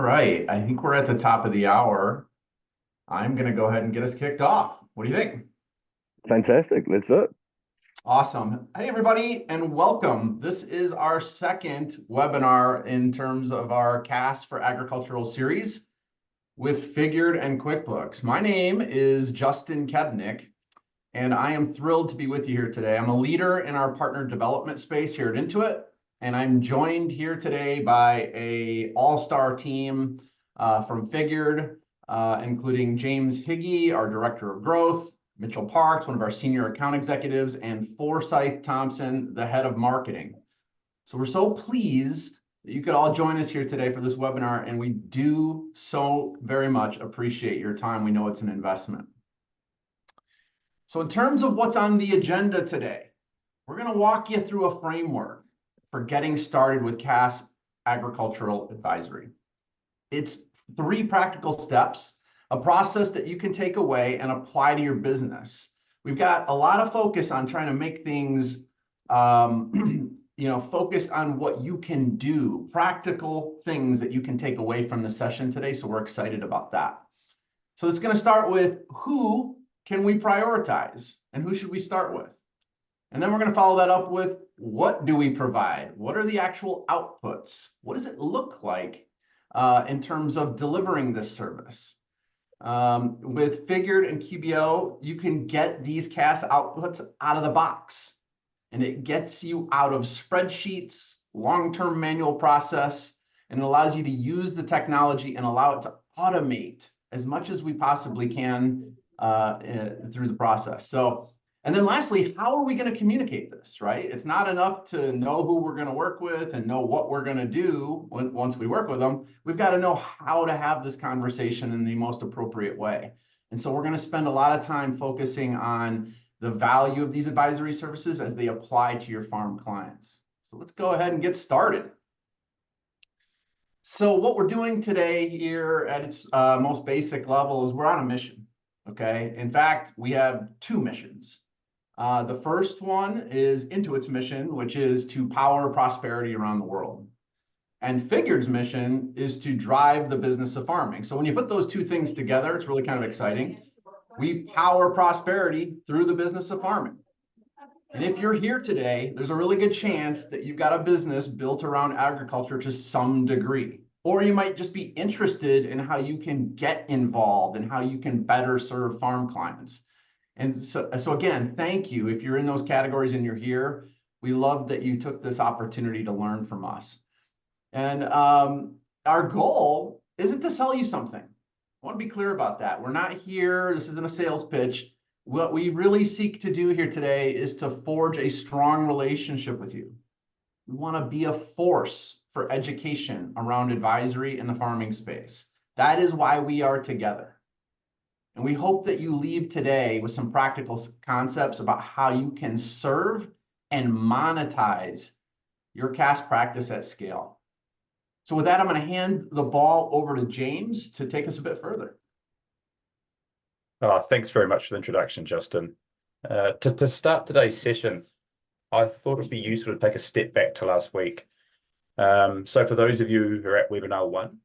right, I think we're at the top of the hour. I'm going to go ahead and get us kicked off. What do you think? Fantastic. Let's do it. Awesome. Hey, everybody, and welcome. This is our second webinar in terms of our CAS for Agricultural series with Figured and QuickBooks. My name is Justin Kebnick, and I am thrilled to be with you here today. I'm a leader in our partner development space here at Intuit, and I'm joined here today by an all-star team from Figured, including James Higgy, our Director of Growth, Mitchell Parks, one of our senior account executives, and Forsyth Thompson, the head of marketing. So we're so pleased that you could all join us here today for this webinar, and we do so very much appreciate your time. We know it's an investment. So in terms of what's on the agenda today, we're going to walk you through a framework for getting started with CAS Agricultural Advisory. It's 3 practical steps, a process that you can take away and apply to your business. We've got a lot of focus on trying to make things, focused on what you can do, practical things that you can take away from the session today. So we're excited about that. So it's going to start with who can we prioritize and who should we start with? And then we're going to follow that up with what do we provide? What are the actual outputs? What does it look like in terms of delivering this service? With Figured and QBO, you can get these CAS outputs out of the box, and it gets you out of spreadsheets, long-term manual process, and it allows you to use the technology and allow it to automate as much as we possibly can through the process. And then lastly, how are we going to communicate this, right? It's not enough to know who we're going to work with and know what we're going to do once we work with them. We've got to know how to have this conversation in the most appropriate way. And so we're going to spend a lot of time focusing on the value of these advisory services as they apply to your farm clients. So let's go ahead and get started. So what we're doing today here at its most basic level is we're on a mission, okay? In fact, we have 2 missions. The first one is Intuit's mission, which is to power prosperity around the world. And Figured's mission is to drive the business of farming. So when you put those 2 things together, it's really kind of exciting. We power prosperity through the business of farming. And if you're here today, there's a really good chance that you've got a business built around agriculture to some degree. Or you might just be interested in how you can get involved and how you can better serve farm clients. And so again, thank you. If you're in those categories and you're here, we love that you took this opportunity to learn from us. And our goal isn't to sell you something. I want to be clear about that. We're not here. This isn't a sales pitch. What we really seek to do here today is to forge a strong relationship with you. We want to be a force for education around advisory in the farming space. That is why we are together. And we hope that you leave today with some practical concepts about how you can serve and monetize your CAS practice at scale. So with that, I'm going to hand the ball over to James to take us a bit further. Thanks very much for the introduction, Justin. To start today's session, I thought it'd be useful to take a step back to last week. So for those of you who are at webinar 1,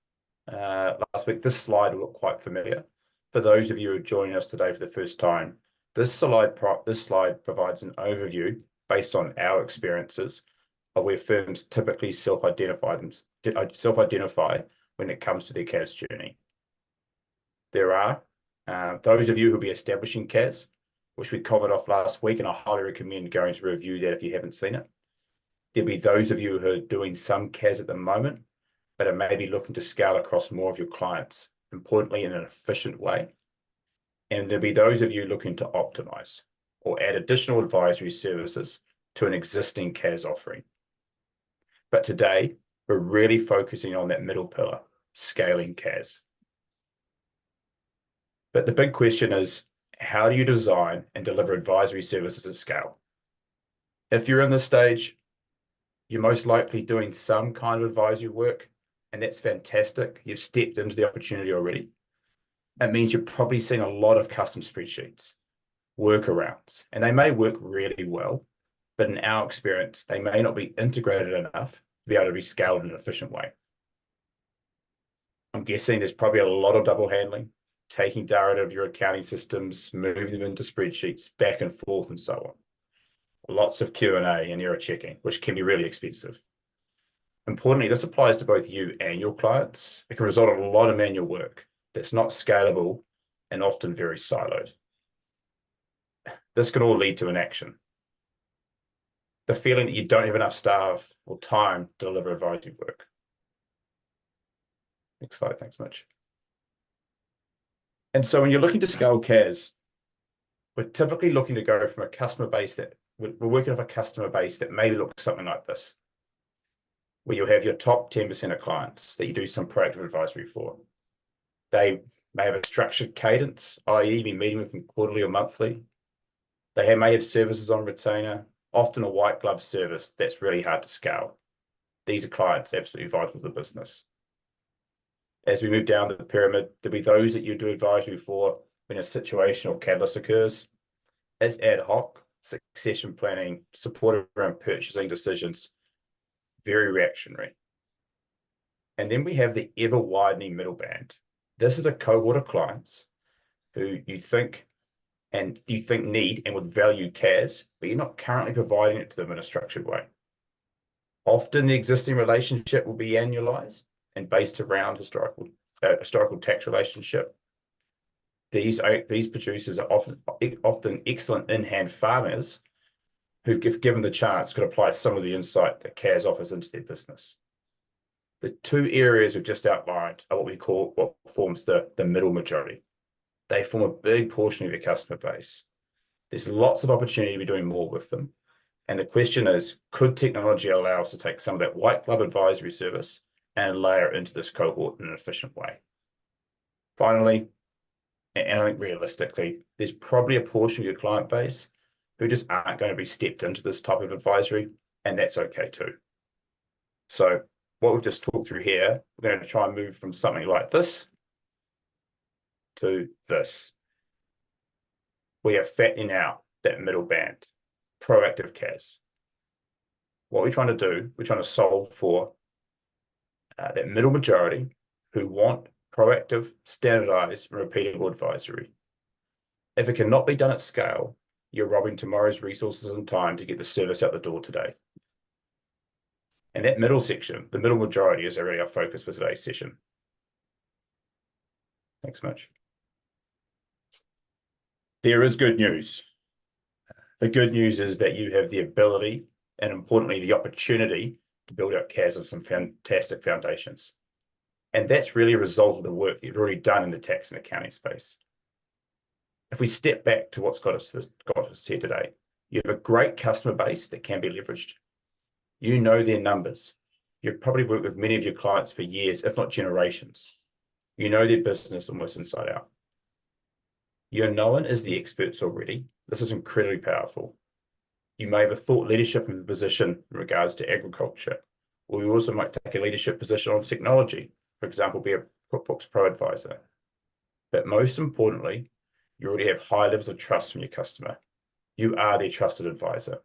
last week, this slide will look quite familiar. For those of you who are joining us today for the first time, this slide provides an overview based on our experiences of where firms typically self-identify when it comes to their CAS journey. There are those of you who will be establishing CAS, which we covered off last week, and I highly recommend going to review that if you haven't seen it. There'll be those of you who are doing some CAS at the moment, but are maybe looking to scale across more of your clients, importantly in an efficient way. And there'll be those of you looking to optimize or add additional advisory services to an existing CAS offering. But today, we're really focusing on that middle pillar, scaling CAS. But the big question is, how do you design and deliver advisory services at scale? If you're in this stage, you're most likely doing some kind of advisory work, and that's fantastic. You've stepped into the opportunity already. It means you're probably seeing a lot of custom spreadsheets, workarounds, and they may work really well, but in our experience, they may not be integrated enough to be able to be scaled in an efficient way. guessing there's probably a lot of double handling, taking data out of your accounting systems, moving them into spreadsheets, back and forth, and so on. Lots of Q&A and error checking, which can be really expensive. Importantly, this applies to both you and your clients. It can result in a lot of manual work that's not scalable and often very siloed. This can all lead to inaction. The feeling that you don't have enough staff or time to deliver advisory work. Next slide, thanks much. And so when you're looking to scale CAS, we're typically looking to go from a customer base that we're working with a customer base that maybe looks something like this, where you'll have your top 10% of clients that you do some proactive advisory for. They may have a structured cadence, i.e. be meeting with them quarterly or monthly. They may have services on retainer, often a white glove service that's really hard to scale. These are clients absolutely vital to the business. As we move down the pyramid, there'll be those that you do advisory for when a situation or catalyst occurs. As ad hoc, succession planning, support around purchasing decisions, very reactionary. And then we have the ever-widening middle band. This is a cohort of clients who you think need and would value CAS, but you're not currently providing it to them in a structured way. Often the existing relationship will be annualized and based around historical tax relationship. These producers are often excellent in-hand farmers who, if given the chance, could apply some of the insight that CAS offers into their business. The two areas we've just outlined are what forms the middle majority. They form a big portion of your customer base. There's lots of opportunity to be doing more with them. And the question is, could technology allow us to take some of that white glove advisory service and layer into this cohort in an efficient way? Finally, and I think realistically, there's probably a portion of your client base who just aren't going to be stepped into this type of advisory, and that's okay too. So what we've just talked through here, we're going to try and move from something like this to this. We are fattening out that middle band, proactive CAS. What we're trying to do, we're trying to solve for that middle majority who want proactive, standardized, and repeatable advisory. If it cannot be done at scale, you're robbing tomorrow's resources and time to get the service out the door today. And that middle section, the middle majority, is already our focus for today's session. Thanks much. There is good news. The good news is that you have the ability and, importantly, the opportunity to build out CAS of some fantastic foundations. And that's really a result of the work that you've already done in the tax and accounting space. If we step back to what's got us here today, you have a great customer base that can be leveraged. You know their numbers. You've probably worked with many of your clients for years, if not generations. You know their business almost inside out. You're known as the experts already. This is incredibly powerful. You may have a thought leadership position in regards to agriculture, or you also might take a leadership position on technology, for example, be a QuickBooks Pro advisor. But most importantly, you already have high levels of trust from your customer. You are their trusted advisor.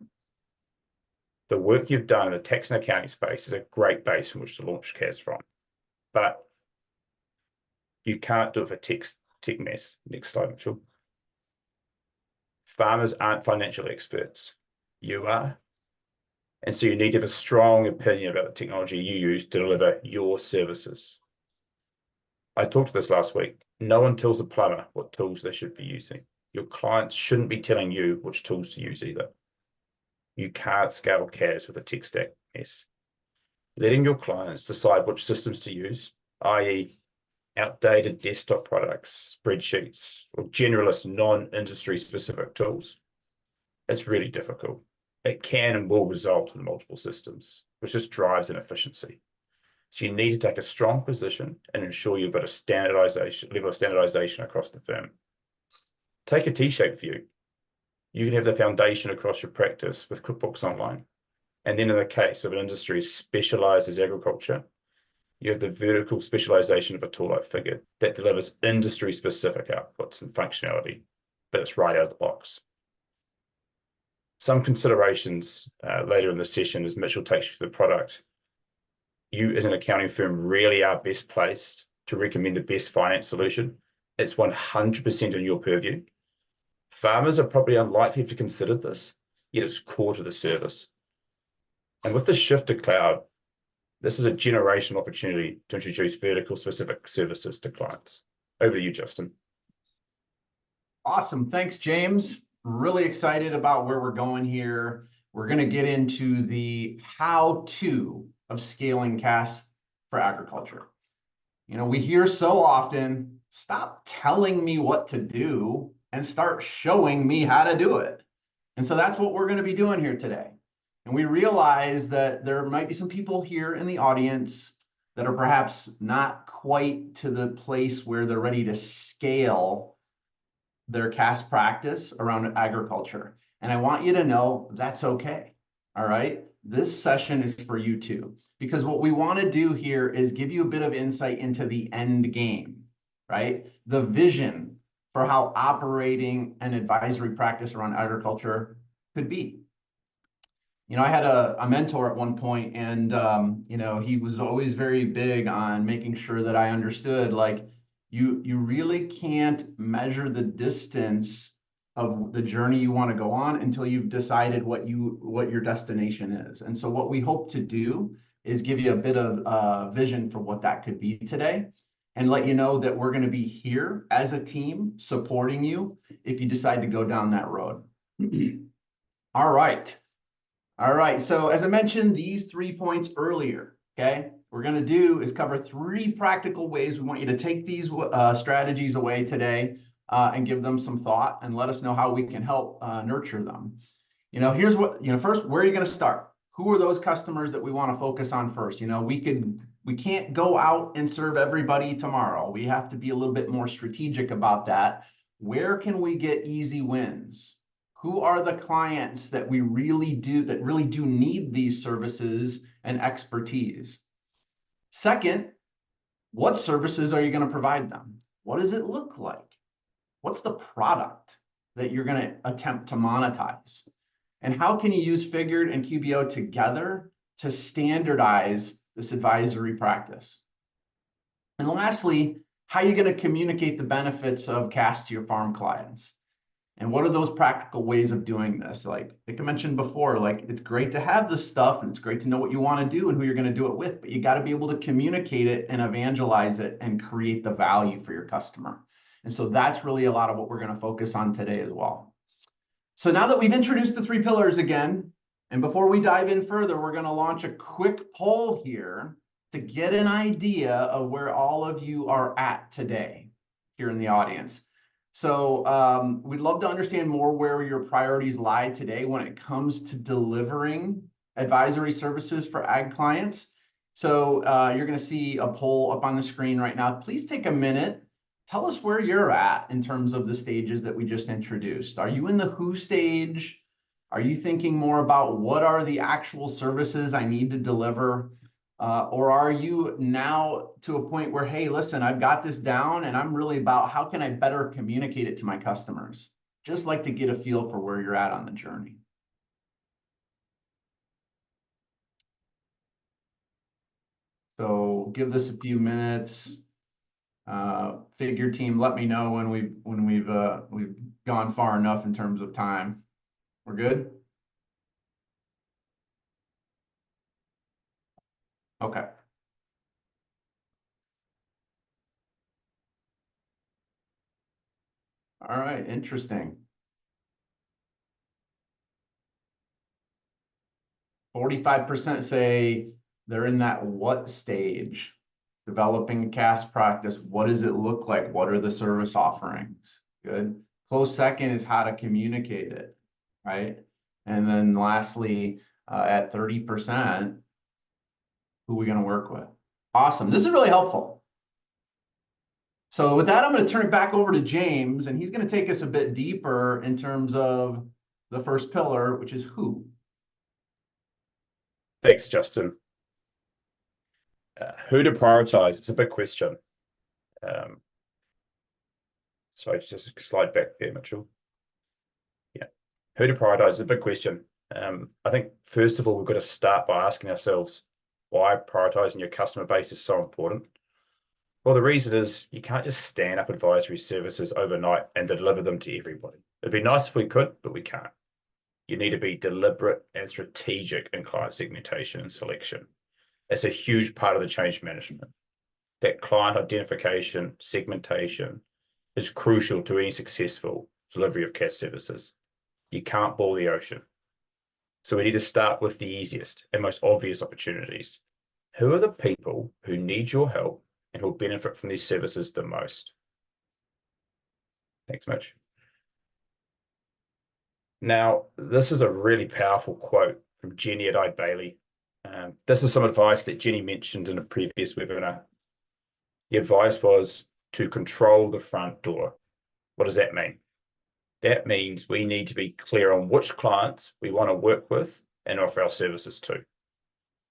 The work you've done in the tax and accounting space is a great base from which to launch CAS from. But you can't do it for tech mess. Next slide, Mitchell. Farmers aren't financial experts. You are. And so you need to have a strong opinion about the technology you use to deliver your services. I talked to this last week. No one tells a plumber what tools they should be using. Your clients shouldn't be telling you which tools to use either. You can't scale CAS with a tech stack mess. Letting your clients decide which systems to use, i.e. outdated desktop products, spreadsheets, or generalist non-industry specific tools, it's really difficult. It can and will result in multiple systems, which just drives inefficiency. So you need to take a strong position and ensure you've got a level of standardization across the firm. Take a T-shaped view. You can have the foundation across your practice with QuickBooks Online. And then in the case of an industry as specialized as agriculture, you have the vertical specialization of a tool like Figure that delivers industry-specific outputs and functionality, but it's right out of the box. Some considerations later in the session as Mitchell takes you through the product. You as an accounting firm really are best placed to recommend the best finance solution, it's 100% in your purview. Farmers are probably unlikely to consider this, yet it's core to the service. And with the shift to cloud, this is a generational opportunity to introduce vertical specific services to clients. Over to you, Justin. Awesome. Thanks, James. Really excited about where we're going here. We're going to get into the how-to of scaling CAS for agriculture. You know, we hear so often, stop telling me what to do and start showing me how to do it. And so that's what we're going to be doing here today. And we realize that there might be some people here in the audience that are perhaps not quite to the place where they're ready to scale their CAS practice around agriculture. And I want you to know that's okay. All right. This session is for you too, because what we want to do here is give you a bit of insight into the end game, right? The vision for how operating an advisory practice around agriculture could be. You know, I had a mentor at one point, and you know, he was always very big on making sure that I understood, like, you really can't measure the distance of the journey you want to go on until you've decided what your destination is. And so what we hope to do is give you a bit of vision for what that could be today, and let you know that we're going to be here as a team supporting you if you decide to go down that road. All right. All right, so as I mentioned, these 3 points earlier, okay, we're going to do is cover 3 practical ways we want you to take these strategies away today and give them some thought and let us know how we can help nurture them. You know, here's what, you know, first, where are you going to start? Who are those customers that we want to focus on first? You know, we can't go out and serve everybody tomorrow. We have to be a little bit more strategic about that. Where can we get easy wins? Who are the clients that really do need these services and expertise? Second, what services are you going to provide them? What does it look like? What's the product that you're going to attempt to monetize? And how can you use Figured and QBO together to standardize this advisory practice? And lastly, how are you going to communicate the benefits of CAS to your farm clients? And what are those practical ways of doing this? Like I mentioned before, like, it's great to have this stuff and it's great to know what you want to do and who you're going to do it with, but you got to be able to communicate it and evangelize it and create the value for your customer. And so that's really a lot of what we're going to focus on today as well. So now that we've introduced the 3 pillars again, and before we dive in further, we're going to launch a quick poll here to get an idea of where all of you are at today here in the audience. So we'd love to understand more where your priorities lie today when it comes to delivering advisory services for ag clients. So you're going to see a poll up on the screen right now. Please take a minute. Tell us where you're at in terms of the stages that we just introduced. Are you in the who stage? Are you thinking more about what are the actual services I need to deliver? Or are you now to a point where, hey, listen, I've got this down and I'm really about how can I better communicate it to my customers? Just like to get a feel for where you're at on the journey. So give this a few minutes. Figure team, let me know when we've gone far enough in terms of time. We're good? Okay. All right, interesting. 45% say they're in that what stage? Developing a CAS practice. What does it look like? What are the service offerings? Good. Close second is how to communicate it, right? And then lastly, at 30%, who are we going to work with? Awesome. This is really helpful. So with that, I'm going to turn it back over to James, and he's going to take us a bit deeper in terms of the first pillar, which is who. Thanks, Justin. Who to prioritize? It's a big question. Sorry, just slide back there, Mitchell. Yeah, who to prioritize is a big question. I think first of all, we've got to start by asking ourselves why prioritizing your customer base is so important. Well, the reason is you can't just stand up advisory services overnight and deliver them to everybody. It'd be nice if we could, but we can't. You need to be deliberate and strategic in client segmentation and selection. It's a huge part of the change management. That client identification, segmentation is crucial to any successful delivery of CAS services. You can't boil the ocean. So we need to start with the easiest and most obvious opportunities. Who are the people who need your help and who will benefit from these services the most? Thanks, Mitch. Now, this is a really powerful quote from Jenny at Ide Bailey. This is some advice that Jenny mentioned in a previous webinar. The advice was to control the front door. What does that mean? That means we need to be clear on which clients we want to work with and offer our services to.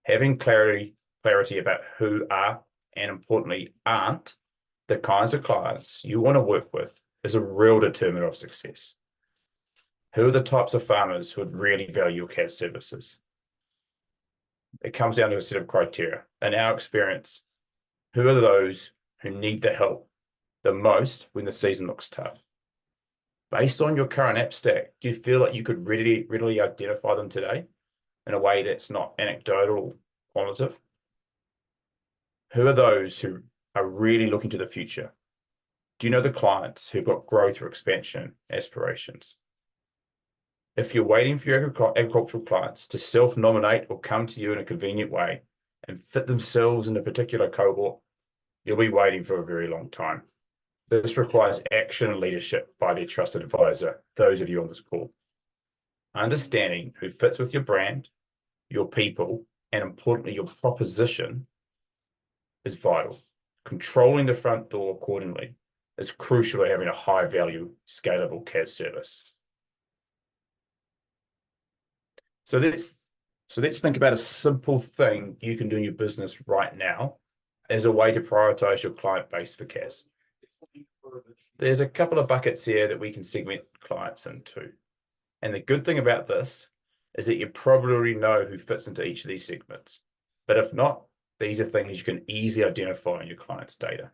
Having clarity about who are, and importantly, aren't the kinds of clients you want to work with is a real determinant of success. Who are the types of farmers who would really value your CAS services? It comes down to a set of criteria. In our experience, who are those who need the help the most when the season looks tough? Based on your current app stack, do you feel like you could readily identify them today in a way that's not anecdotal or quantitative? Who are those who are really looking to the future? Do you know the clients who've got growth or expansion aspirations? If you're waiting for your agricultural clients to self-nominate or come to you in a convenient way and fit themselves in a particular cohort, you'll be waiting for a very long time. This requires action and leadership by their trusted advisor, those of you on this call. Understanding who fits with your brand, your people, and importantly, your proposition is vital. Controlling the front door accordingly is crucial to having a high-value, scalable CAS service. So let's think about a simple thing you can do in your business right now as a way to prioritize your client base for CAS. There's a couple of buckets here that we can segment clients into. And the good thing about this is that you probably already know who fits into each of these segments. But if not, these are things you can easily identify in your client's data.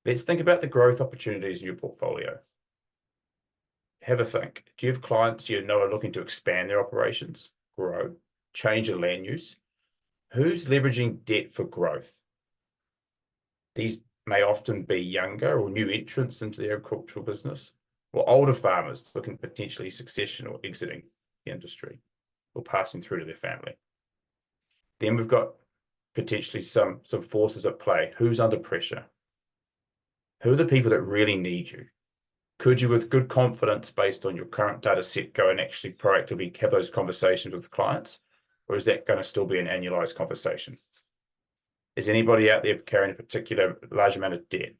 Let's think about the growth opportunities in your portfolio. Have a think. Do you have clients you know are looking to expand their operations, grow, change their land use? Who's leveraging debt for growth? These may often be younger or new entrants into the agricultural business, or older farmers looking potentially succession or exiting the industry, or passing through to their family. Then we've got potentially some forces at play. Who's under pressure? Who are the people that really need you? Could you, with good confidence based on your current data set, go and actually proactively have those conversations with clients? Or is that going to still be an annualized conversation? Is anybody out there carrying a particular large amount of debt?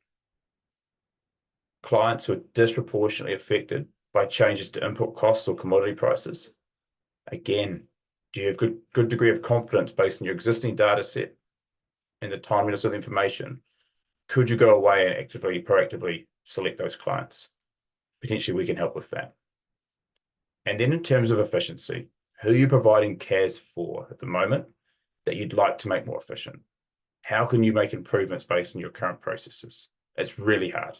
Clients who are disproportionately affected by changes to input costs or commodity prices? Again, do you have good degree of confidence based on your existing data set and the timeliness of the information? Could you go away and actively, proactively select those clients? Potentially we can help with that. And then in terms of efficiency, who are you providing CAS for at the moment that you'd like to make more efficient? How can you make improvements based on your current processes? It's really hard.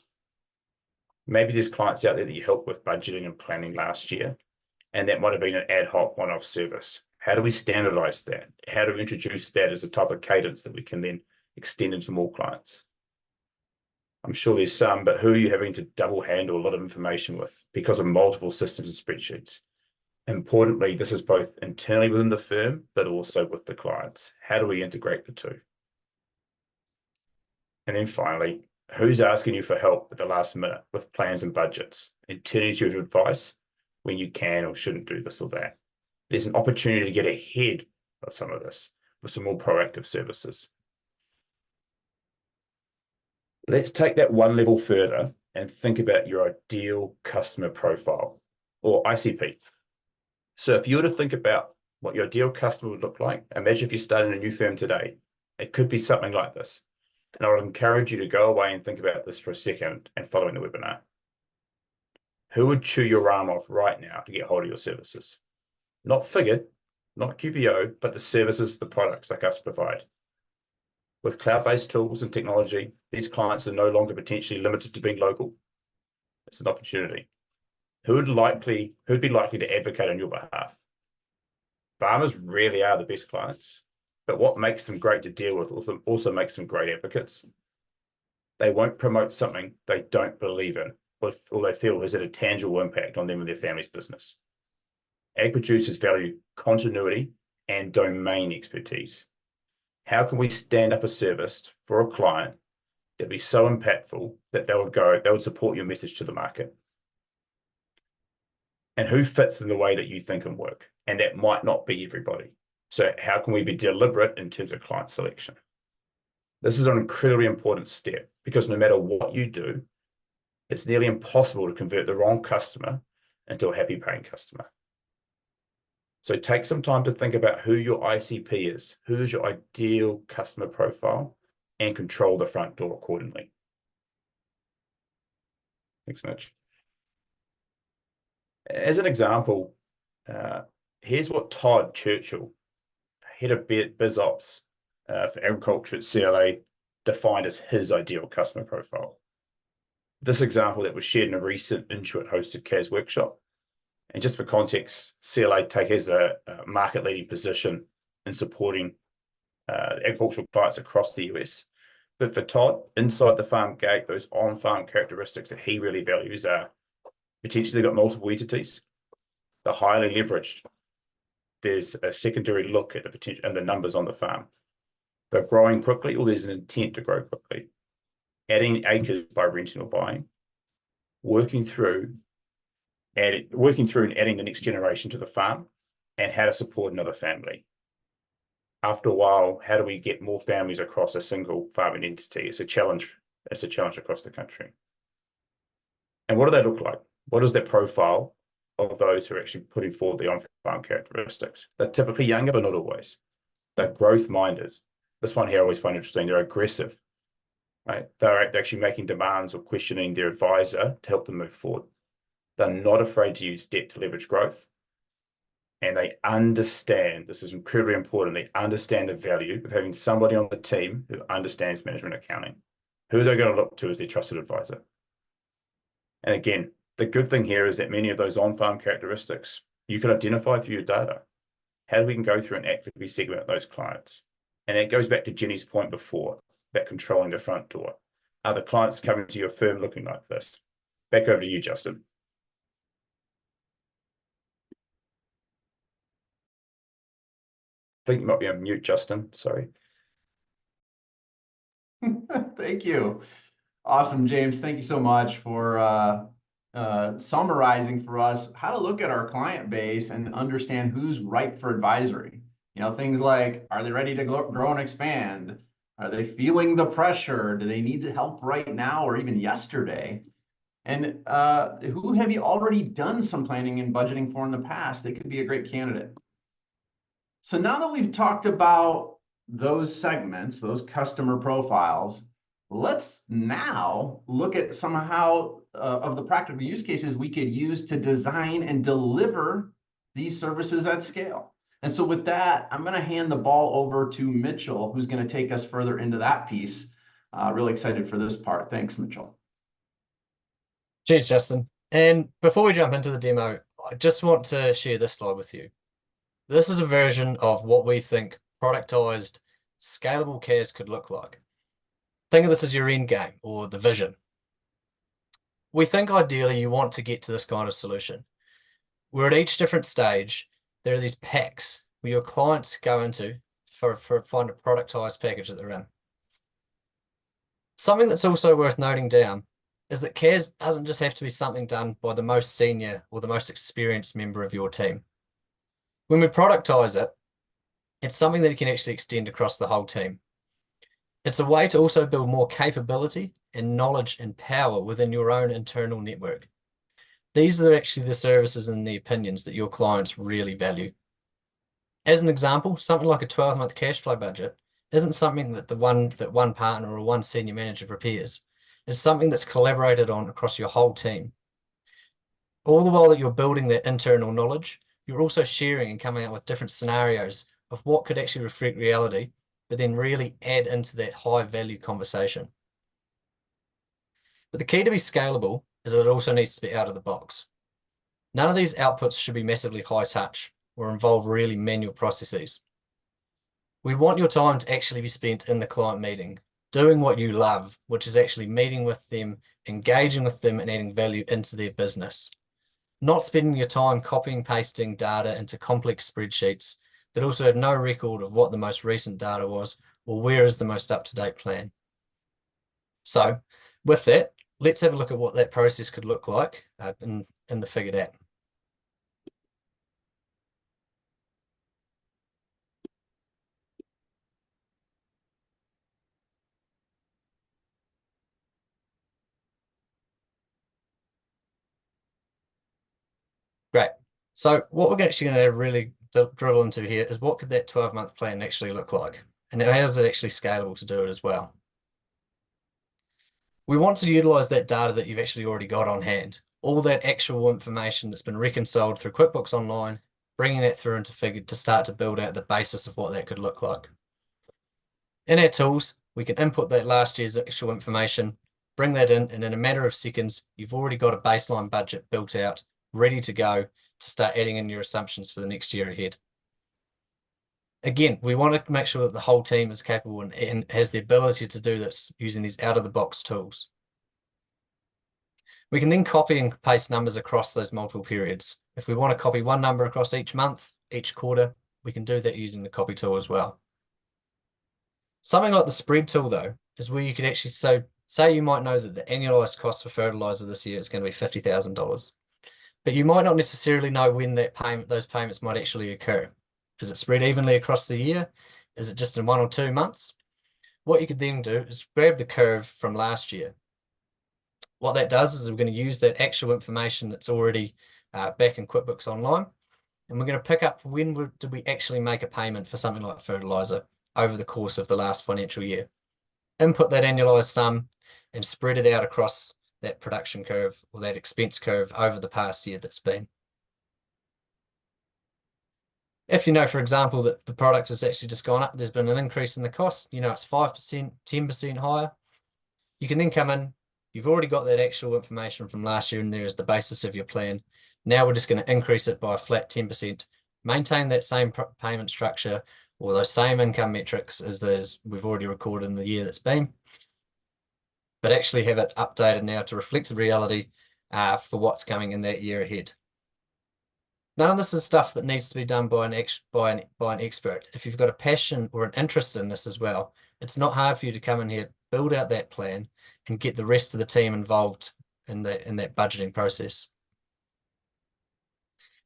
Maybe there's clients out there that you helped with budgeting and planning last year, and that might have been an ad hoc one-off service. How do we standardize that? How do we introduce that as a type of cadence that we can then extend into more clients? I'm sure there's some, but who are you having to double handle a lot of information with because of multiple systems and spreadsheets? Importantly, this is both internally within the firm, but also with the clients. How do we integrate the two? And then finally, who's asking you for help at the last minute with plans and budgets and turning to you for advice when you can or shouldn't do this or that? There's an opportunity to get ahead of some of this with some more proactive services. Let's take that one level further and think about your ideal customer profile, or ICP. So if you were to think about what your ideal customer would look like, imagine if you're starting a new firm today, it could be something like this. And I would encourage you to go away and think about this for a second and following the webinar. Who would chew your arm off right now to get hold of your services? Not figured, not QPO, but the services, the products like us provide. With cloud-based tools and technology, these clients are no longer potentially limited to being local. It's an opportunity. Who'd be likely to advocate on your behalf? Farmers rarely are the best clients, but what makes them great to deal with also makes them great advocates. They won't promote something they don't believe in or they feel has had a tangible impact on them and their family's business. Ag producers value continuity and domain expertise. How can we stand up a service for a client that'd be so impactful that they would support your message to the market? And who fits in the way that you think and work? And that might not be everybody. So how can we be deliberate in terms of client selection? This is an incredibly important step because no matter what you do, it's nearly impossible to convert the wrong customer into a happy paying customer. So take some time to think about who your ICP is, who's your ideal customer profile, and control the front door accordingly. Thanks, Mitch. As an example, here's what Todd Churchill, head of biz ops for agriculture at CLA, defined as his ideal customer profile. This example that was shared in a recent Intuit hosted CAS workshop. And just for context, CLA has a market-leading position in supporting agricultural clients across the US. But for Todd, inside the farm gate, those on-farm characteristics that he really values are potentially got multiple entities. They're highly leveraged. There's a secondary look at the potential and the numbers on the farm. They're growing quickly, or there's an intent to grow quickly. Adding acres by renting or buying, working through and adding the next generation to the farm, and how to support another family. After a while, how do we get more families across a single farming entity? It's a challenge. It's a challenge across the country. And what do they look like? What is their profile of those who are actually putting forward the on-farm characteristics? They're typically younger, but not always. They're growth-minded. This one here I always find interesting. They're aggressive, right? They're actually making demands or questioning their advisor to help them move forward. They're not afraid to use debt to leverage growth. And they understand, this is incredibly important, they understand the value of having somebody on the team who understands management accounting, who they're going to look to as their trusted advisor. And again, the good thing here is that many of those on-farm characteristics you can identify through your data. How do we can go through and actively segment those clients? And it goes back to Jenny's point before, about controlling the front door. Are the clients coming to your firm looking like this? Back over to you, Justin. I think you might be on mute, Justin. Sorry. Thank you. Awesome, James. Thank you so much for summarizing for us how to look at our client base and understand who's right for advisory. You know, things like, are they ready to grow and expand? Are they feeling the pressure? Do they need the help right now or even yesterday? And who have you already done some planning and budgeting for in the past? They could be a great candidate. So now that we've talked about those segments, those customer profiles, let's now look at somehow of the practical use cases we could use to design and deliver these services at scale. And so with that, I'm going to hand the ball over to Mitchell, who's going to take us further into that piece. Really excited for this part. Thanks, Mitchell. Cheers, Justin. And before we jump into the demo, I just want to share this slide with you. This is a version of what we think productized, scalable CAS could look like. Think of this as your end game or the vision. We think ideally you want to get to this kind of solution, where at each different stage, there are these packs where your clients go into for find a productized package that they're in. Something that's also worth noting down is that CAS doesn't just have to be something done by the most senior or the most experienced member of your team. When we productize it, it's something that you can actually extend across the whole team. It's a way to also build more capability and knowledge and power within your own internal network. These are actually the services and the opinions that your clients really value. As an example, something like a 12-month cash flow budget isn't something that one partner or one senior manager prepares. It's something that's collaborated on across your whole team. All the while that you're building that internal knowledge, you're also sharing and coming up with different scenarios of what could actually reflect reality but then really add into that high value conversation. But the key to be scalable is that it also needs to be out of the box. None of these outputs should be massively high touch or involve really manual processes. We want your time to actually be spent in the client meeting, doing what you love, which is actually meeting with them, engaging with them, and adding value into their business. Not spending your time copying, pasting data into complex spreadsheets that also have no record of what the most recent data was or where is the most up-to-date plan. So with that, let's have a look at what that process could look like in the Figured app. Great. So what we're actually going to really drill into here is what could that 12-month plan actually look like? And how is it actually scalable to do it as well? We want to utilize that data that you've actually already got on hand, all that actual information that's been reconciled through QuickBooks Online, bringing that through into Figured to start to build out the basis of what that could look like. In our tools, we can input that last year's actual information, bring that in, and in a matter of seconds, you've already got a baseline budget built out, ready to go to start adding in your assumptions for the next year ahead. Again, we want to make sure that the whole team is capable and has the ability to do this using these out-of-the-box tools. We can then copy and paste numbers across those multiple periods. If we want to copy one number across each month, each quarter, we can do that using the copy tool as well. Something like the spread tool, though, is where you could actually say you might know that the annualized cost for fertilizer this year is going to be $50,000, but you might not necessarily know when those payments might actually occur. Is it spread evenly across the year? Is it just in 1 or 2 months? What you could then do is grab the curve from last year. What that does is we're going to use that actual information that's already back in QuickBooks Online, and we're going to pick up when did we actually make a payment for something like fertilizer over the course of the last financial year. Input that annualized sum and spread it out across that production curve or that expense curve over the past year that's been. If you know, for example, that the product has actually just gone up, there's been an increase in the cost, you know, it's 5%, 10% higher, you can then come in, you've already got that actual information from last year and there is the basis of your plan. Now we're just going to increase it by a flat 10%, maintain that same payment structure or those same income metrics as we've already recorded in the year that's been, but actually have it updated now to reflect the reality for what's coming in that year ahead. None of this is stuff that needs to be done by an expert. If you've got a passion or an interest in this as well, it's not hard for you to come in here, build out that plan, and get the rest of the team involved in that budgeting process.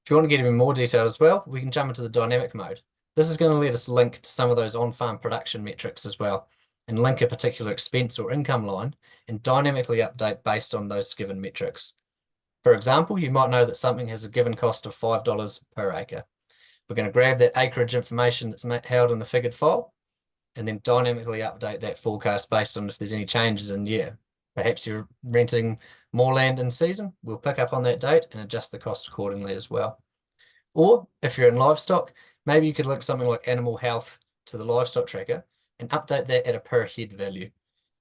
If you want to get even more detail as well, we can jump into the dynamic mode. This is going to let us link to some of those on-farm production metrics as well, and link a particular expense or income line and dynamically update based on those given metrics. For example, you might know that something has a given cost of $5 per acre. We're going to grab that acreage information that's held in the Figured file and then dynamically update that forecast based on if there's any changes in year. Perhaps you're renting more land in season, we'll pick up on that date and adjust the cost accordingly as well. Or if you're in livestock, maybe you could link something like animal health to the livestock tracker and update that at a per head value.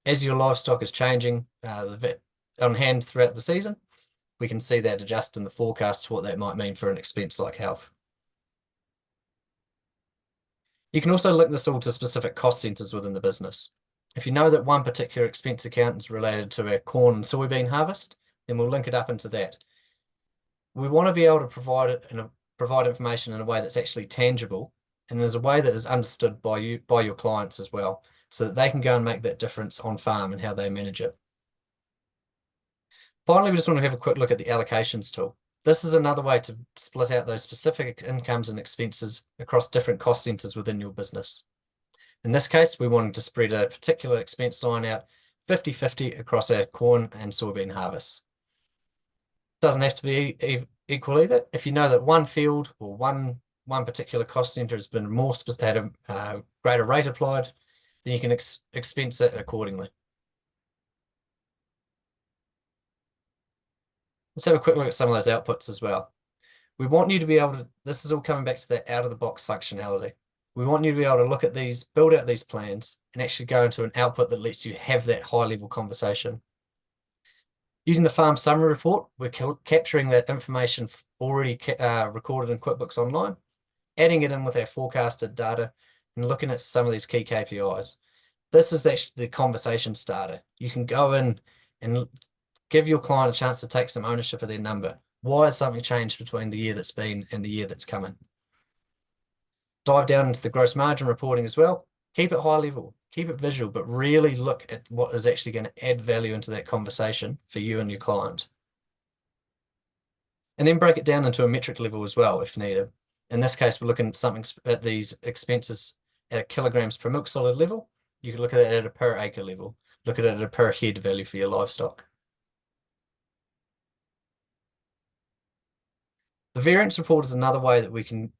As your livestock is changing on hand throughout the season, we can see that adjust in the forecast to what that might mean for an expense like health. You can also link this all to specific cost centers within the business. If you know that one particular expense account is related to our corn and soybean harvest, then we'll link it up into that. We want to be able to provide information in a way that's actually tangible and in a way that is understood by your clients as well, so that they can go and make that difference on farm and how they manage it. Finally, we just want to have a quick look at the allocations tool. This is another way to split out those specific incomes and expenses across different cost centers within your business. In this case, we wanted to spread a particular expense line out 50-50 across our corn and soybean harvests. Doesn't have to be equal either. If you know that one field or one particular cost center has been at a greater rate applied, then you can expense it accordingly. Let's have a quick look at some of those outputs as well. We want you to be able to, this is all coming back to that out-of-the-box functionality. We want you to be able to look at these, build out these plans, and actually go into an output that lets you have that high-level conversation. Using the farm summary report, we're capturing that information already recorded in QuickBooks Online, adding it in with our forecasted data, and looking at some of these key KPIs. This is actually the conversation starter. You can go in and give your client a chance to take some ownership of their number. Why has something changed between the year that's been and the year that's coming? Dive down into the gross margin reporting as well. Keep it high level, keep it visual, but really look at what is actually going to add value into that conversation for you and your client. And then break it down into a metric level as well, if needed. In this case, we're looking at something at these expenses at a kilograms per milk solid level. You can look at it at a per acre level. Look at it at a per head value for your livestock. The variance report is another way that we can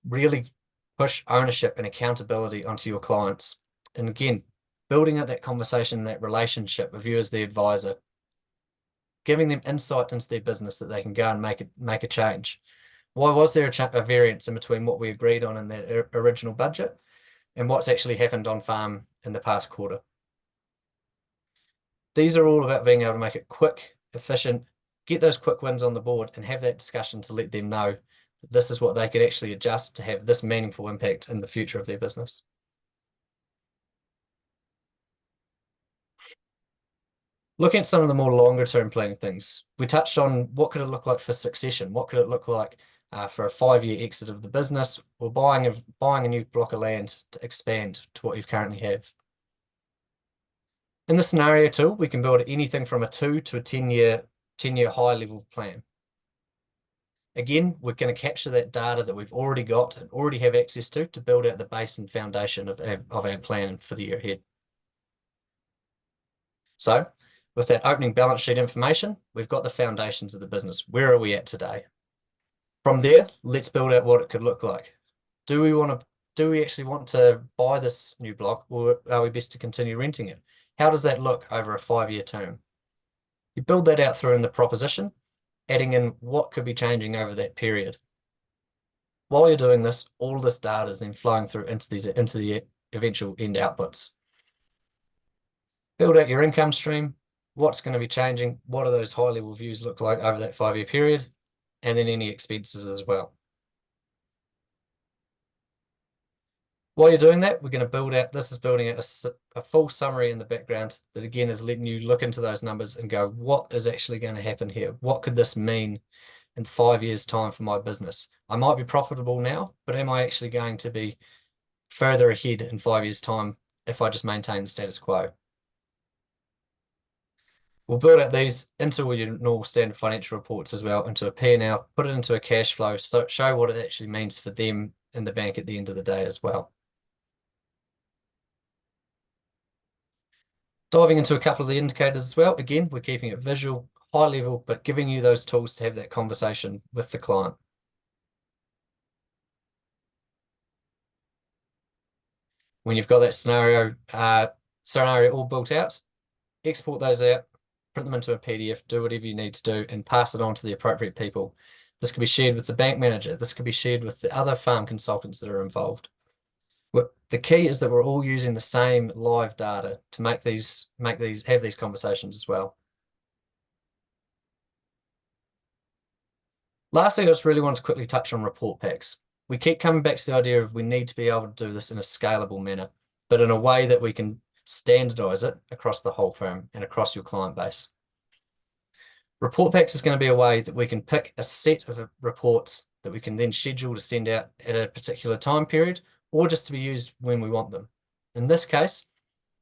really push ownership and accountability onto your clients. And again, building up that conversation, that relationship of you as the advisor, giving them insight into their business that they can go and make a change. Why was there a variance in between what we agreed on in that original budget and what's actually happened on farm in the past quarter? These are all about being able to make it quick, efficient, get those quick wins on the board and have that discussion to let them know that this is what they could actually adjust to have this meaningful impact in the future of their business. Looking at some of the more longer term planning things, we touched on what could it look like for succession? What could it look like for a 5-year exit of the business or buying a new block of land to expand to what you currently have? In the scenario tool, we can build anything from a 2 to a 10-year high-level plan. Again, we're going to capture that data that we've already got and already have access to build out the base and foundation of our plan for the year ahead. So, with that opening balance sheet information, we've got the foundations of the business. Where are we at today? From there, let's build out what it could look like. Do we actually want to buy this new block, or are we best to continue renting it? How does that look over a 5-year term? You build that out through in the proposition, adding in what could be changing over that period. While you're doing this, all this data is then flowing through into the eventual end outputs. Build out your income stream, what's going to be changing, what do those high-level views look like over that 5-year period, and then any expenses as well. While you're doing that, we're going to building out a full summary in the background that again is letting you look into those numbers and go, what is actually going to happen here? What could this mean in 5 years' time for my business? I might be profitable now, but am I actually going to be further ahead in 5 years' time if I just maintain the status quo? We'll build out these into your normal standard financial reports as well, into a P&L, put it into a cash flow, so show what it actually means for them in the bank at the end of the day as well. Diving into a couple of the indicators as well. Again, we're keeping it visual, high level, but giving you those tools to have that conversation with the client. When you've got that scenario all built out, export those out, print them into a PDF, do whatever you need to do, and pass it on to the appropriate people. This could be shared with the bank manager. This could be shared with the other farm consultants that are involved. The key is that we're all using the same live data to have these conversations as well. Lastly, I just really want to quickly touch on report packs. We keep coming back to the idea of we need to be able to do this in a scalable manner, but in a way that we can standardize it across the whole firm and across your client base. Report packs is going to be a way that we can pick a set of reports that we can then schedule to send out at a particular time period, or just to be used when we want them. In this case,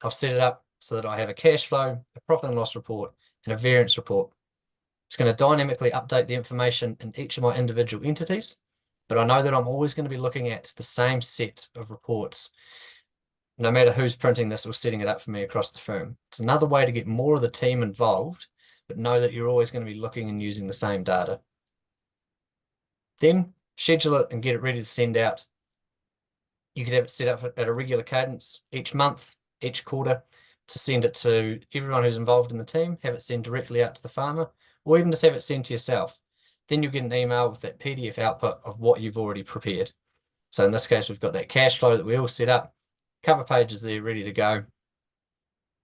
I've set it up so that I have a cash flow, a profit and loss report, and a variance report. It's going to dynamically update the information in each of my individual entities, but I know that I'm always going to be looking at the same set of reports, no matter who's printing this or setting it up for me across the firm. It's another way to get more of the team involved, but know that you're always going to be looking and using the same data. Then schedule it and get it ready to send out. You could have it set up at a regular cadence each month, each quarter, to send it to everyone who's involved in the team, have it sent directly out to the farmer, or even just have it sent to yourself. Then you'll get an email with that PDF output of what you've already prepared. So in this case, we've got that cash flow that we all set up, cover pages there ready to go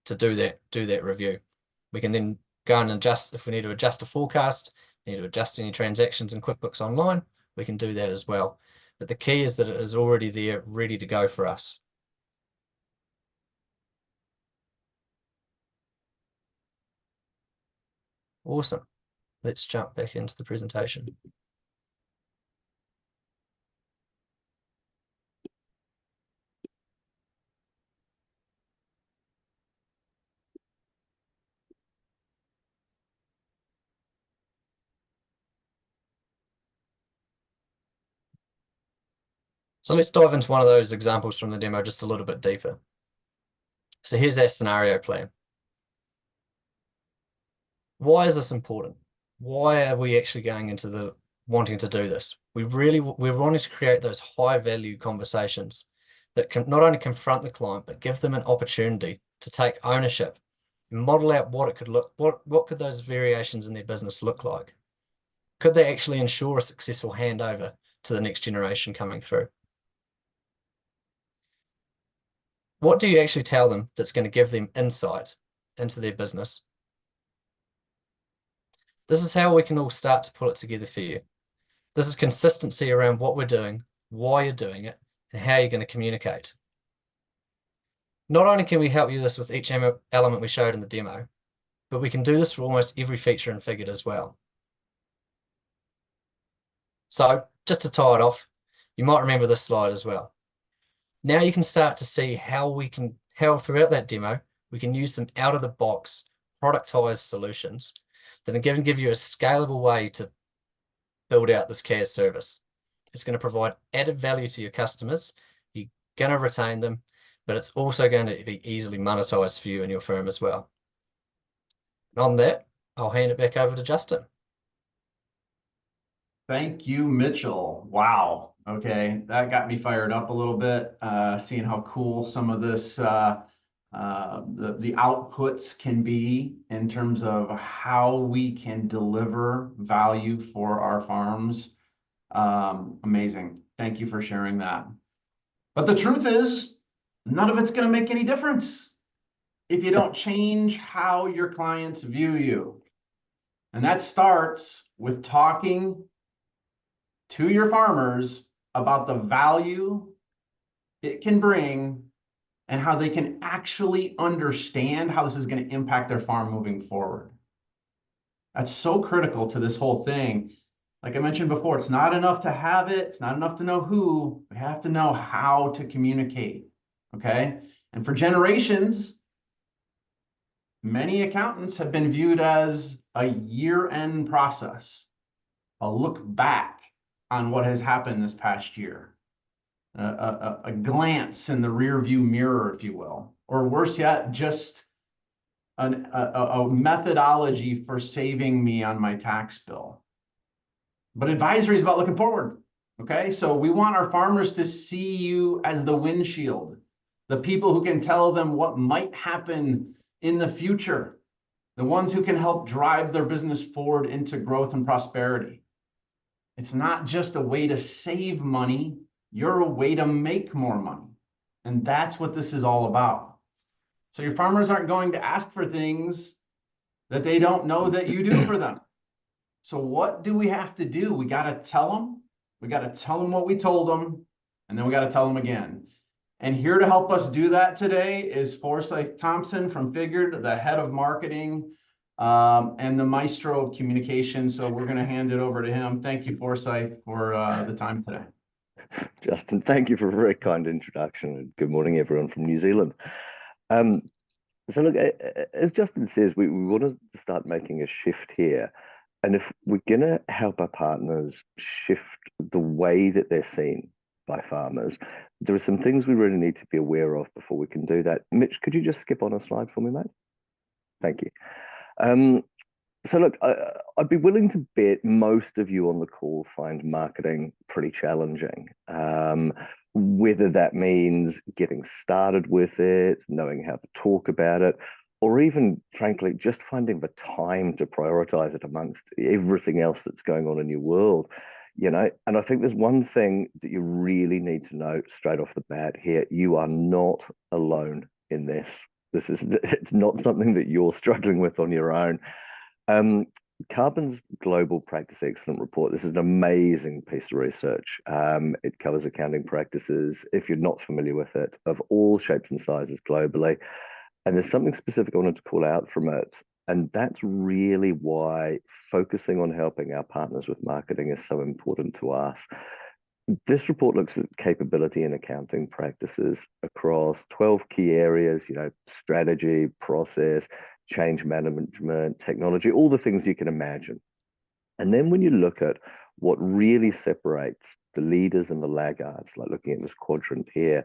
to do that review. We can then go and adjust if we need to adjust a forecast, need to adjust any transactions in QuickBooks Online, we can do that as well. But the key is that it is already there, ready to go for us. Awesome. Let's jump back into the presentation. So let's dive into one of those examples from the demo just a little bit deeper. So here's our scenario plan. Why is this important? Why are we actually going into wanting to do this? We're wanting to create those high value conversations that can not only confront the client, but give them an opportunity to take ownership, model out what it could look, what could those variations in their business look like? Could they actually ensure a successful handover to the next generation coming through? What do you actually tell them that's going to give them insight into their business? This is how we can all start to pull it together for you. This is consistency around what we're doing, why you're doing it, and how you're going to communicate. Not only can we help you this with each element we showed in the demo, but we can do this for almost every feature in Figured as well. So just to tie it off, you might remember this slide as well. Now you can start to see how throughout that demo, we can use some out-of-the-box productized solutions that are going to give you a scalable way to build out this CAS service. It's going to provide added value to your customers. You're going to retain them, but it's also going to be easily monetized for you and your firm as well. And on that, I'll hand it back over to Justin. Thank you, Mitchell. Wow. Okay, that got me fired up a little bit, seeing how cool some of this, the outputs can be in terms of how we can deliver value for our farms. Amazing. Thank you for sharing that. But the truth is, none of it's going to make any difference if you don't change how your clients view you. And that starts with talking to your farmers about the value it can bring and how they can actually understand how this is going to impact their farm moving forward. That's so critical to this whole thing. Like I mentioned before, it's not enough to have it. It's not enough to know who. We have to know how to communicate, okay? And for generations, many accountants have been viewed as a year-end process, a look back on what has happened this past year, a glance in the rear view mirror, if you will, or worse yet, just a methodology for saving me on my tax bill. But advisory is about looking forward, okay? So we want our farmers to see you as the windshield, the people who can tell them what might happen in the future, the ones who can help drive their business forward into growth and prosperity. It's not just a way to save money, you're a way to make more money. And that's what this is all about. So your farmers aren't going to ask for things that they don't know that you do for them. So what do we have to do? We got to tell them. We got to tell them what we told them, and then we got to tell them again. And here to help us do that today is Forsyth Thompson from Figured, the head of marketing and the maestro of communication. So we're going to hand it over to him. Thank you, Forsyth, for the time today. Justin, thank you for a very kind introduction. And good morning, everyone from New Zealand. So look, as Justin says, we want to start making a shift here. And if we're going to help our partners shift the way that they're seen by farmers, there are some things we really need to be aware of before we can do that. Mitch, could you just skip on a slide for me, mate? Thank you. So look, I'd be willing to bet most of you on the call find marketing pretty challenging. Whether that means getting started with it, knowing how to talk about it, or even, frankly, just finding the time to prioritize it amongst everything else that's going on in your world. you know, and I think there's one thing that you really need to know straight off the bat here. You are not alone in this. It's not something that you're struggling with on your own. Carbon's Global Practice Excellence Report, this is an amazing piece of research. It covers accounting practices, if you're not familiar with it, of all shapes and sizes globally. And there's something specific I wanted to call out from it. And that's really why focusing on helping our partners with marketing is so important to us. This report looks at capability in accounting practices across 12 key areas, you know, strategy, process, change management, technology, all the things you can imagine. And then when you look at what really separates the leaders and the laggards, like looking at this quadrant here,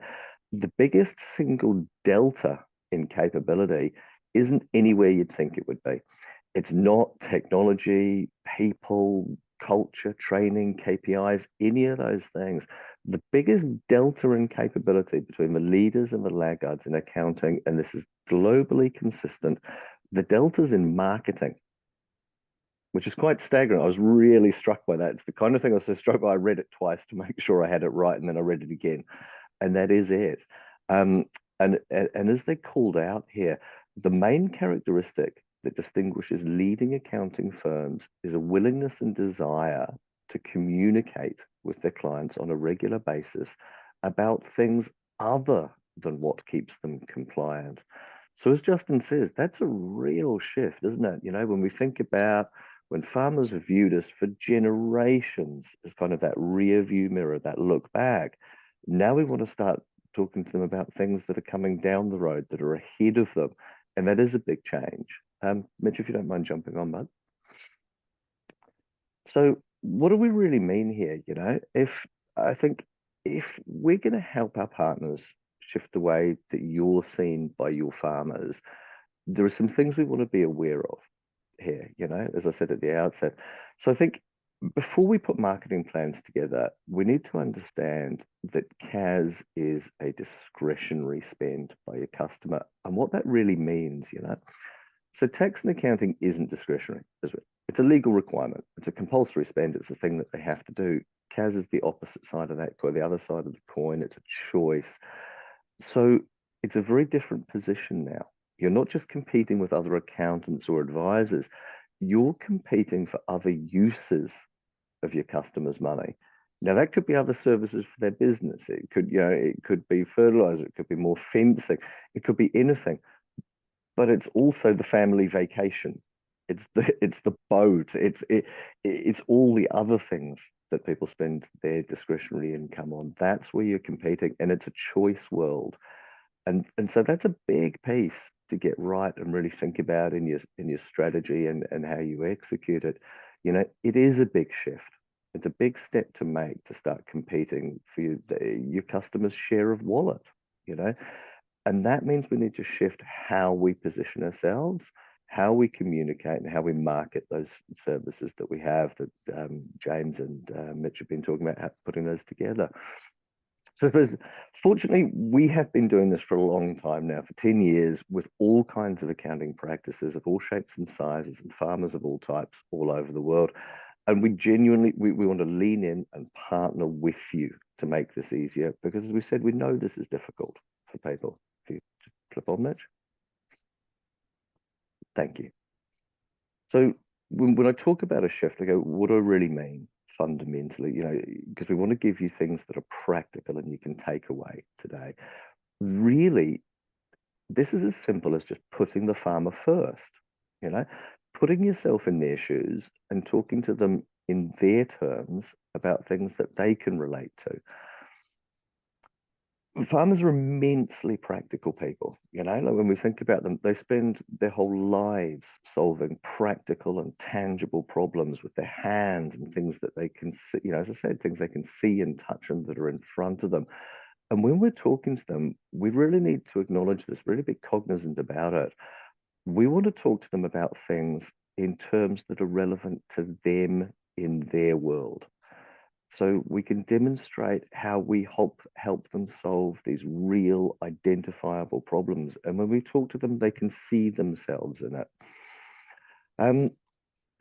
the biggest single delta in capability isn't anywhere you'd think it would be. It's not technology, people, culture, training, KPIs, any of those things. The biggest delta in capability between the leaders and the laggards in accounting, and this is globally consistent, the delta's in marketing, which is quite staggering. I was really struck by that. It's the kind of thing I was so struck by. I read it twice to make sure I had it right, and then I read it again, and that is it. And as they called out here, the main characteristic that distinguishes leading accounting firms is a willingness and desire to communicate with their clients on a regular basis about things other than what keeps them compliant. So as Justin says, that's a real shift, isn't it? You know, when we think about when farmers have viewed us for generations as kind of that rear view mirror, that look back, now we want to start talking to them about things that are coming down the road, that are ahead of them. And that is a big change. Mitch, if you don't mind jumping on, bud. So what do we really mean here? You know, I think if we're going to help our partners shift the way that you're seen by your farmers, there are some things we want to be aware of here, you know, as I said at the outset. So I think before we put marketing plans together, we need to understand that CAS is a discretionary spend by your customer. And what that really means, you know, so tax and accounting isn't discretionary, is it? It's a legal requirement. It's a compulsory spend. It's a thing that they have to do. CAS is the opposite side of that coin, the other side of the coin. It's a choice. So it's a very different position now. You're not just competing with other accountants or advisors. You're competing for other uses of your customers' money. Now that could be other services for their business. It could, you know, it could be fertilizer. It could be more fencing. It could be anything. But it's also the family vacation. It's the boat. It's all the other things that people spend their discretionary income on. That's where you're competing, and it's a choice world. And so that's a big piece to get right and really think about in your strategy and how you execute it. You know, it is a big shift. It's a big step to make to start competing for your customers' share of wallet, you know. And that means we need to shift how we position ourselves, how we communicate, and how we market those services that we have that James and Mitch have been talking about, putting those together. So I suppose, fortunately, we have been doing this for a long time now, for 10 years, with all kinds of accounting practices of all shapes and sizes and farmers of all types all over the world. And we genuinely, we want to lean in and partner with you to make this easier, because as we said, we know this is difficult for people. If you just flip on, Mitch. Thank you. So when I talk about a shift, I go, what do I really mean fundamentally? You know, because we want to give you things that are practical and you can take away today. Really, this is as simple as just putting the farmer first, you know, putting yourself in their shoes and talking to them in their terms about things that they can relate to. Farmers are immensely practical people, you know, like when we think about them, they spend their whole lives solving practical and tangible problems with their hands and things that they can see, you know, as I said, things they can see and touch and that are in front of them. And when we're talking to them, we really need to acknowledge this, really be cognizant about it. We want to talk to them about things in terms that are relevant to them in their world. So we can demonstrate how we help them solve these real identifiable problems. And when we talk to them, they can see themselves in it.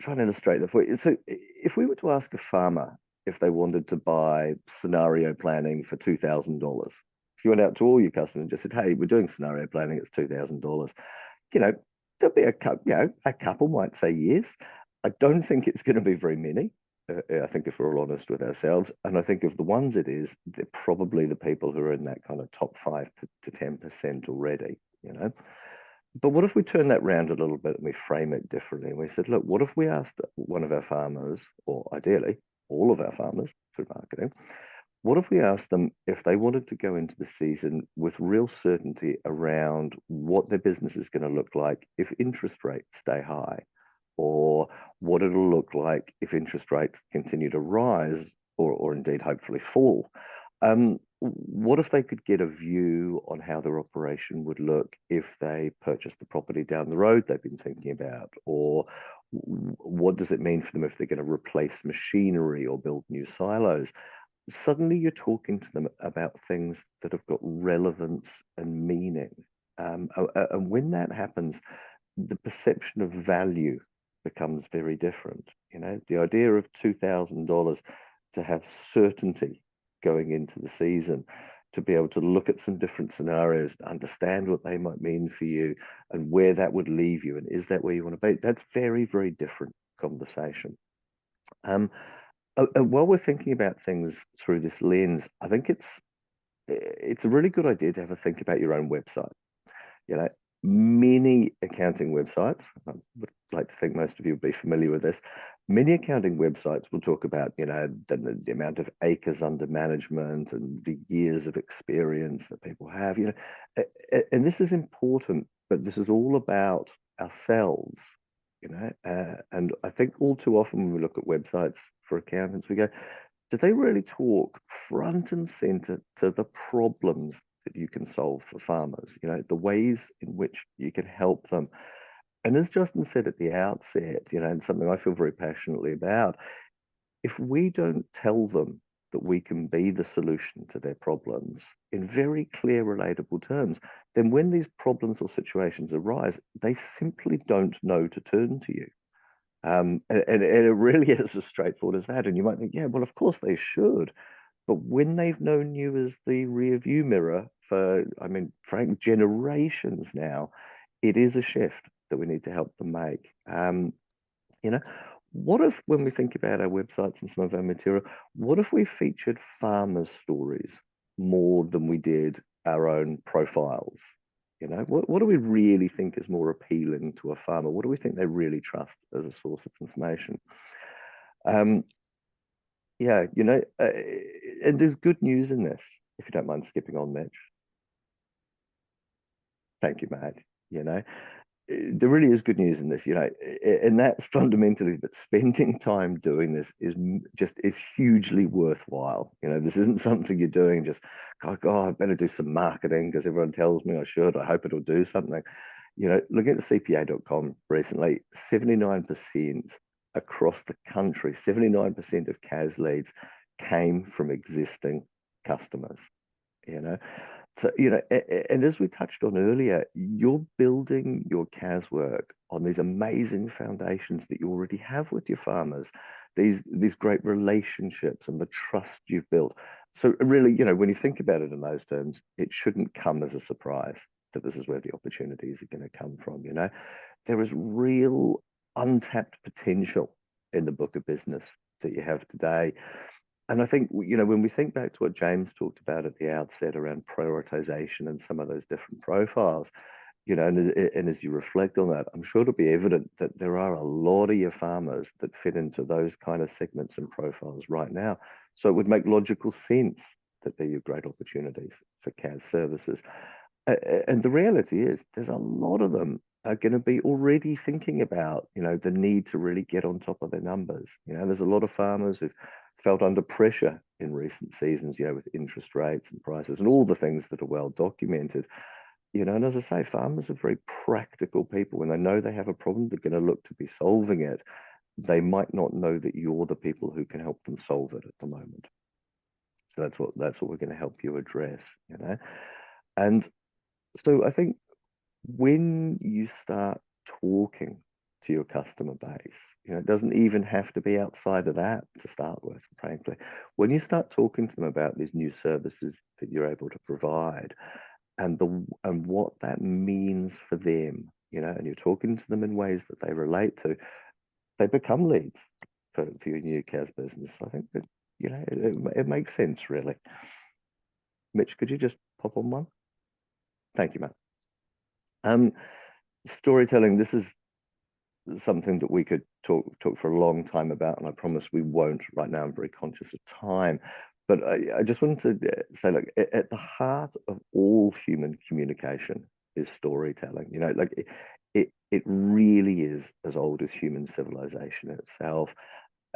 Try and illustrate that for you. So if we were to ask a farmer, if they wanted to buy scenario planning for $2,000. If you went out to all your customers and just said, hey, we're doing scenario planning, it's $2,000, there'll be a couple might say yes. I don't think it's going to be very many. I think if we're all honest with ourselves, and I think if the ones it is, they're probably the people who are in that kind of top 5 to 10% already, But what if we turn that round a little bit and we frame it differently? And we said, look, what if we asked one of our farmers, or ideally all of our farmers through marketing, what if we asked them if they wanted to go into the season with real certainty around what their business is going to look like if interest rates stay high, or what it'll look like if interest rates continue to rise, or indeed hopefully fall? What if they could get a view on how their operation would look if they purchased the property down the road they've been thinking about? Or what does it mean for them if they're going to replace machinery or build new silos? Suddenly you're talking to them about things that have got relevance and meaning. And when that happens, the perception of value becomes very different. The idea of $2,000 to have certainty going into the season, to be able to look at some different scenarios, understand what they might mean for you and where that would leave you, and is that where you want to be? That's very, very different conversation. While we're thinking about things through this lens, I think it's a really good idea to have a think about your own website. Many accounting websites, I would like to think most of you will be familiar with this. Many accounting websites will talk about, the amount of acres under management and the years of experience that people have, and this is important, but this is all about ourselves, and I think all too often when we look at websites for accountants, we go, do they really talk front and center to the problems that you can solve for farmers, the ways in which you can help them? And as Justin said at the outset, and something I feel very passionately about, if we don't tell them that we can be the solution to their problems in very clear, relatable terms, then when these problems or situations arise, they simply don't know to turn to you. And it really is as straightforward as that. And you might think, yeah, well, of course they should. But when they've known you as the rear view mirror for, Frank, generations now, it is a shift that we need to help them make. What if, when we think about our websites and some of our material, what if we featured farmers' stories more than we did our own profiles? What do we really think is more appealing to a farmer? What do we think they really trust as a source of information? And there's good news in this, if you don't mind skipping on, Mitch. Thank you, Matt. There really is good news in this, and that's fundamentally that spending time doing this is hugely worthwhile. This isn't something you're doing just, I better do some marketing because everyone tells me I should. I hope it'll do something. Looking at CPA.com recently, 79% across the country, 79% of CAS leads came from existing customers. So, and as we touched on earlier, you're building your CAS work on these amazing foundations that you already have with your farmers, these great relationships and the trust you've built. So really, when you think about it in those terms, it shouldn't come as a surprise that this is where the opportunities are going to come from. There is real untapped potential in the book of business that you have today. And I think, when we think back to what James talked about at the outset around prioritization and some of those different profiles, and as you reflect on that, I'm sure it'll be evident that there are a lot of your farmers that fit into those kind of segments and profiles right now. So it would make logical sense that they're your great opportunities for CAS services. And the reality is there's a lot of them are going to be already thinking about, the need to really get on top of their numbers. There's a lot of farmers who've felt under pressure in recent seasons, with interest rates and prices and all the things that are well documented. And as I say, farmers are very practical people. When they know they have a problem, they're going to look to be solving it. They might not know that you're the people who can help them solve it at the moment. So that's what we're going to help you address, And so I think when you start talking to your customer base. It doesn't even have to be outside of that to start with, frankly. When you start talking to them about these new services that you're able to provide and what that means for them, and you're talking to them in ways that they relate to, they become leads for your new CAS business. I think that, it makes sense, really. Mitch, could you just pop on one? Thank you, Matt. Storytelling, this is something that we could talk for a long time about, and I promise we won't right now. I'm very conscious of time, but I just wanted to say, look, at the heart of all human communication is storytelling. It really is as old as human civilization itself.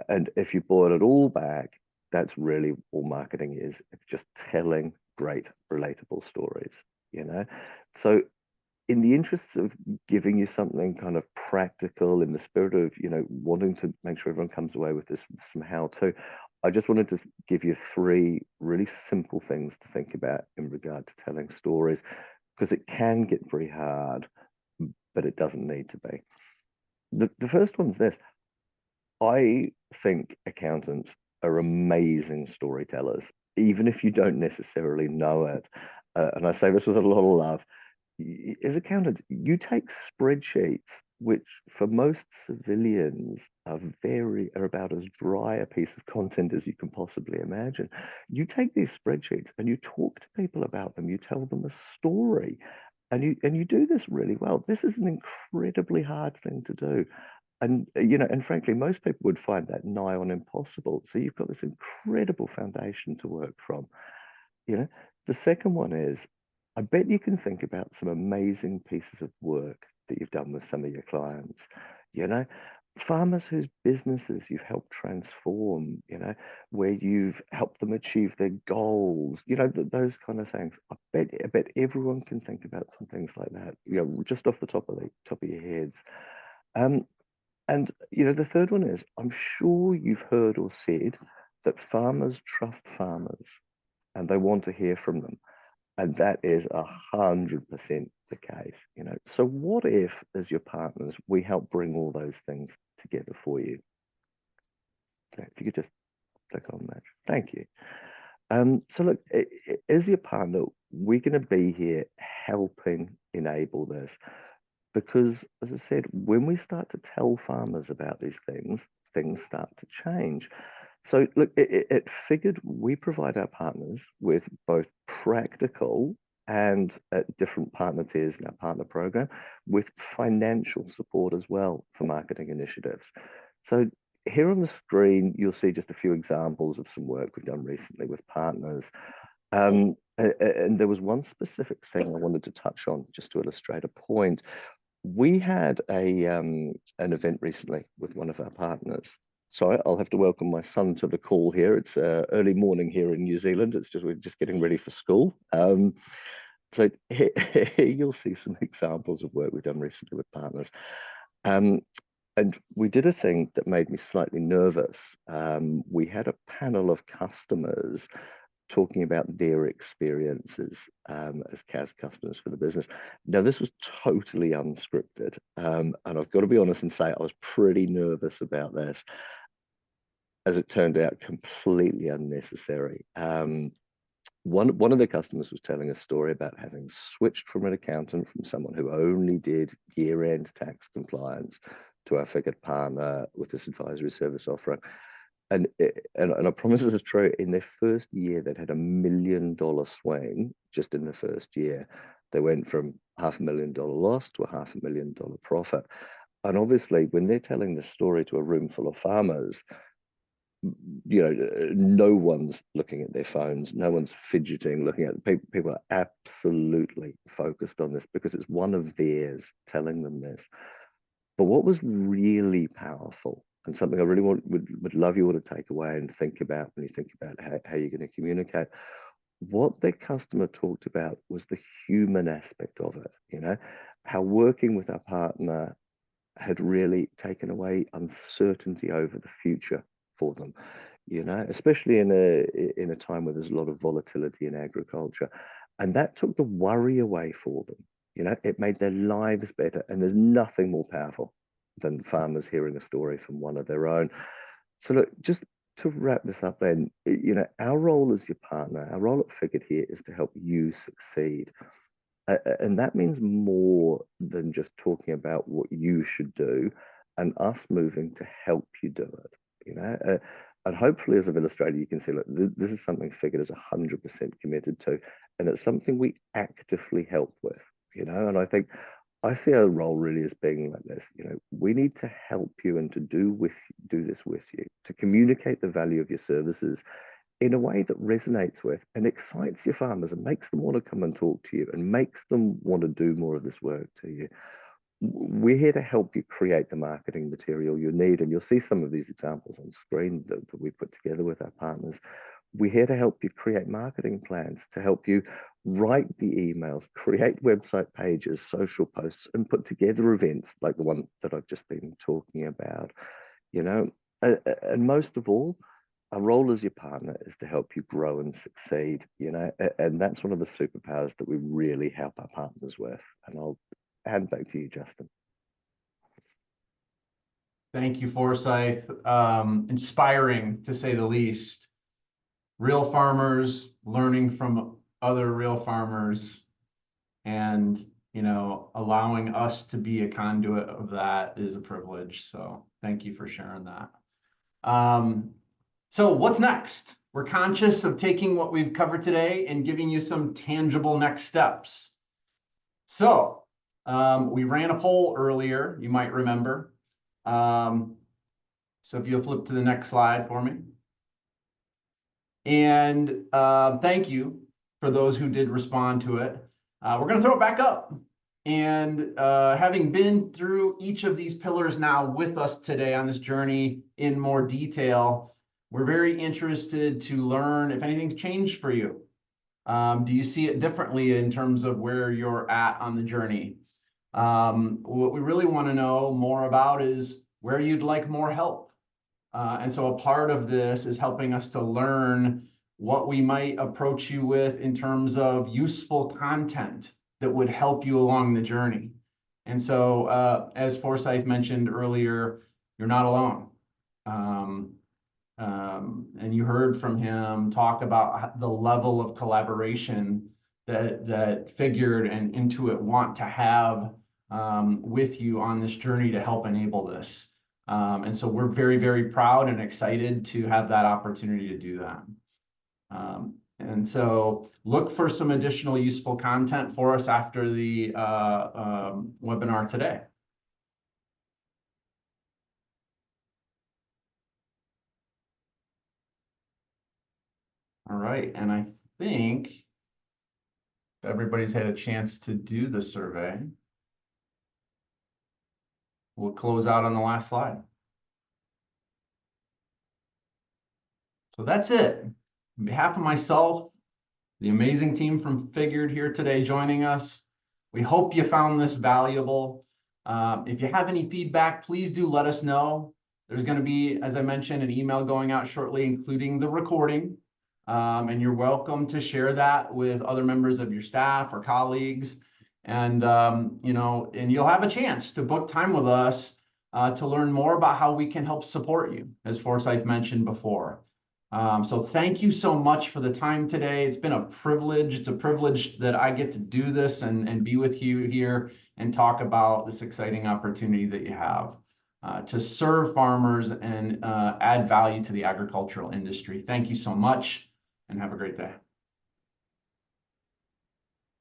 And if you boil it all back, that's really all marketing is. It's just telling great, relatable stories, So in the interests of giving you something kind of practical, in the spirit of, wanting to make sure everyone comes away with this some how-to, I just wanted to give you 3 really simple things to think about in regard to telling stories, because it can get very hard, but it doesn't need to be. The first one's this. I think accountants are amazing storytellers, even if you don't necessarily know it. And I say this with a lot of love. As accountants, you take spreadsheets, which for most civilians are about as dry a piece of content as you can possibly imagine. You take these spreadsheets and you talk to people about them. You tell them a story, and you do this really well. This is an incredibly hard thing to do. And and frankly, most people would find that nigh on impossible. So you've got this incredible foundation to work from. The second one is, I bet you can think about some amazing pieces of work that you've done with some of your clients. Farmers whose businesses you've helped transform, where you've helped them achieve their goals, those kind of things. I bet everyone can think about some things like that, just off the top of your heads. And the third one is, I'm sure you've heard or said that farmers trust farmers and they want to hear from them. And that is 100% the case. So what if, as your partners, we help bring all those things together for you? So if you could just click on that. Thank you. So look, as your partner, we're going to be here helping enable this. Because, as I said, when we start to tell farmers about these things, things start to change. So look, it figured we provide our partners with both practical and at different partner tiers in our partner program, with financial support as well for marketing initiatives. So here on the screen, you'll see just a few examples of some work we've done recently with partners. And there was one specific thing I wanted to touch on just to illustrate a point. We had an event recently with one of our partners. Sorry, I'll have to welcome my son to the call here. It's early morning here in New Zealand. We're just getting ready for school. So here you'll see some examples of work we've done recently with partners. And we did a thing that made me slightly nervous. We had a panel of customers talking about their experiences as CAS customers for the business. Now, this was totally unscripted. And I've got to be honest and say I was pretty nervous about this. As it turned out, completely unnecessary. One of the customers was telling a story about having switched from an accountant, from someone who only did year-end tax compliance, to our figured partner with this advisory service offering. And I promise this is true, in their first year, they'd had $1 million swing just in the first year. They went from $500,000 loss to a $500,000 profit. And obviously, when they're telling the story to a room full of farmers, no one's looking at their phones, no one's fidgeting, looking at people are absolutely focused on this because it's one of theirs telling them this. But what was really powerful, and something I really would love you all to take away and think about when you think about how you're going to communicate, what the customer talked about was the human aspect of it, how working with our partner had really taken away uncertainty over the future for them, especially in a time where there's a lot of volatility in agriculture. And that took the worry away for them. It made their lives better. And there's nothing more powerful than farmers hearing a story from one of their own. So look, just to wrap this up then, you know, our role as your partner, our role at Figured here is to help you succeed. And that means more than just talking about what you should do and us moving to help you do it, you know. And hopefully as an illustrator, you can see, look, this is something Figured is 100% committed to, and it's something we actively help with, you know. And I think I see our role really as being like this, you know, we need to help you and to do this with you, to communicate the value of your services in a way that resonates with and excites your farmers and makes them want to come and talk to you and makes them want to do more of this work to you. We're here to help you create the marketing material you need. And you'll see some of these examples on screen that we put together with our partners. We're here to help you create marketing plans, to help you write the emails, create website pages, social posts, and put together events like the one that I've just been talking about, you know. And most of all, our role as your partner is to help you grow and succeed, you know, and that's one of the superpowers that we really help our partners with. And I'll hand back to you, Justin. Thank you, Forsyth. Inspiring, to say the least. Real farmers learning from other real farmers, and, you know, allowing us to be a conduit of that is a privilege. So thank you for sharing that. So what's next? We're conscious of taking what we've covered today and giving you some tangible next steps. So we ran a poll earlier, you might remember. So if you'll flip to the next slide for me. And thank you for those who did respond to it. We're going to throw it back up. And having been through each of these pillars now with us today on this journey in more detail, we're very interested to learn if anything's changed for you. Do you see it differently in terms of where you're at on the journey? What we really want to know more about is where you'd like more help. And so a part of this is helping us to learn what we might approach you with in terms of useful content that would help you along the journey. And so as Forsyth mentioned earlier, you're not alone. And you heard from him talk about the level of collaboration that Figured and Intuit want to have with you on this journey to help enable this. And so we're very, very proud and excited to have that opportunity to do that. And so look for some additional useful content for us after the webinar today. All right, and I think everybody's had a chance to do the survey. We'll close out on the last slide. So that's it. On behalf of myself, the amazing team from Figured here today joining us, we hope you found this valuable. If you have any feedback, please do let us know. There's going to be, as I mentioned, an email going out shortly, including the recording. And you're welcome to share that with other members of your staff or colleagues. And, you know, and you'll have a chance to book time with us to learn more about how we can help support you, as Forsyth mentioned before. So thank you so much for the time today. It's been a privilege. It's a privilege that I get to do this and be with you here and talk about this exciting opportunity that you have to serve farmers and add value to the agricultural industry. Thank you so much and have a great day.